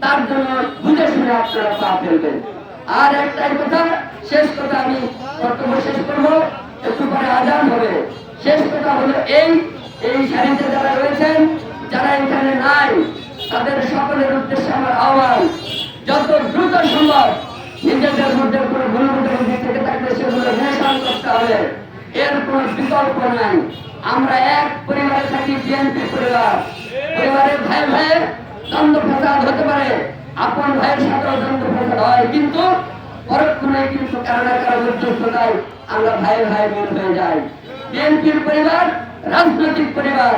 তার জন্য বুঝে শুনে আপনারা পা ফেলবেন। আর একটাই কথা, শেষ কথা, আমি বক্তব্য শেষ করবো, একটু পরে আজান হবে। শেষ কথা হলো এই সারিতে যারা রয়েছেন, যারা এখানে নাই, তাদের সকলের উদ্দেশ্যে আমার আহ্বান, যত দ্রুত সম্ভব নিজেদের মধ্যে কোনো ভুলভুটাভুটি থেকে থাকলে সেগুলো নিরসন করতে হবে। এর কোনো বিকল্প নাই। আমরা এক পরিবারে থাকি, বিএনপি পরিবার। পরিবারের ভাই ভাইয়ে দ্বন্দ্ব ফ্যাসাদ হতে পারে, আপন ভাইয়ের সাথেও দ্বন্দ্ব ফ্যাসাদ হয়, কিন্তু পরক্ষণে কিন্তু কারো না কারো মধ্যস্থতায় আমরা ভাই ভাই মিল হয়ে যাই। বিএনপির পরিবার রাজনৈতিক পরিবার,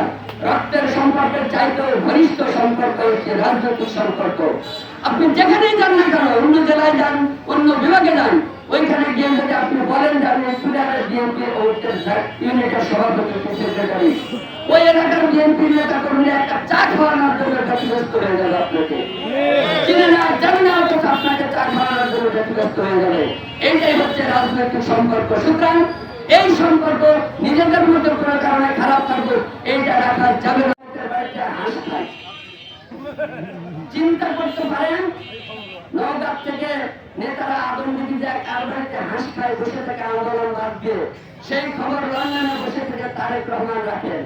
রক্তের সম্পর্কের চাইতেও ঘনিষ্ঠ সম্পর্ক হচ্ছে রাজনৈতিক সম্পর্ক। আপনি যেখানেই যান না কেন, অন্য জেলায় যান, অন্য বিভাগে যান, ওইখানে গিয়ে যদি আপনি বলেন যে আপনি চুড়িয়ারের বিএনপি ইউনিটের সভাপতি, সেক্রেটারি, ওই এলাকার বিএনপির নেতা কর্মীরা একটা চা খাওয়ানোর জন্য ক্ষতিগ্রস্ত হয়ে যাবে। আপনাকে চিনে না জানে না, অথচ আপনাকে চা খাওয়ানোর জন্য ক্ষতিগ্রস্ত হয়ে যাবে। এইটাই হচ্ছে রাজনৈতিক সম্পর্ক। সুতরাং এই সম্পর্ক নিজেদের মধ্যে কোনো কারণে খারাপ থাকবে, এইটা রাখা যাবে না। চিন্তা করতে পারেন, নওগাঁ থেকে নেতারা আদমদিঘি যায়, কার বাড়িতে হাঁস খায়, বসে থেকে আন্দোলন বাদ দিয়ে, সেই খবর লন্ডনে বসে থেকে তারেক রহমান রাখেন।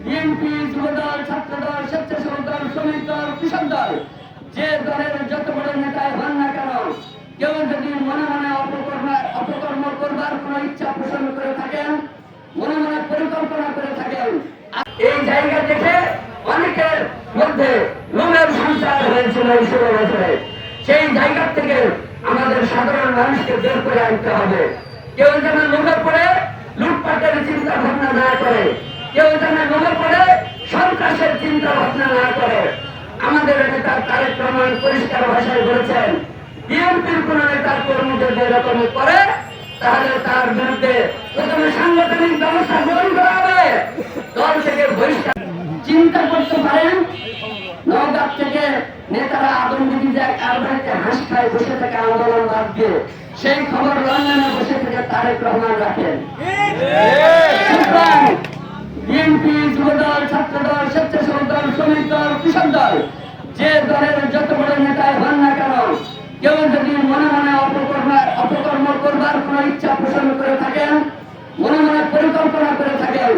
বিএনপি, যুবদল, ছাত্রদল, স্বেচ্ছাসেবক দল, শ্রমিক দল, কৃষক দল, যে দলের যত বড় নেতায় হন না কেন, কেউ যদি মনে মনে অপকর্ম করবার কোন ইচ্ছা পোষণ করে থাকেন, মনে মনে পরিকল্পনা করে থাকেন, এই জায়গা দেখে অনেকের মধ্যে লোভের সঞ্চার হয়েছিল এই 16 বছরে। সেই জায়গা থেকে আমাদের সাধারণ মানুষকে বের করে আনতে হবে। কেউ যেন লোভে পড়ে লুটপাটের চিন্তা ভাবনা না করে, কেউ যেন লোভে পড়ে সন্ত্রাসের চিন্তা ভাবনা না করে। আমাদের নেতা তারেক রহমান পরিষ্কার ভাষায় বলেছেন, বিএনপির কোন নেতার কর্মীদের যেরকম করে, তাহলে তার বিরুদ্ধে প্রথমে সাংগঠনিক ব্যবস্থা গ্রহণ করা হবে, দল থেকে বহিষ্কার। চিন্তা করতে পারেন, নওগাঁ থেকে নেতারা আদমদিঘি যায়, কার বাড়িতে হাঁস খায়, বসে থেকে আন্দোলন বাদ দিয়ে, সেই খবর লন্ডনে বসে থেকে তারেক রহমান রাখেন। বিএনপি, যুবদল, ছাত্রদল, স্বেচ্ছাসেবক দল, শ্রমিক দল, কৃষক দল, যে দলের যত বড় নেতায় হন না কেন, কেউ যদি মনে মনে অপকর্ম করবার কোন ইচ্ছা পোষণ করে থাকেন, মনে মনে পরিকল্পনা করে থাকেন,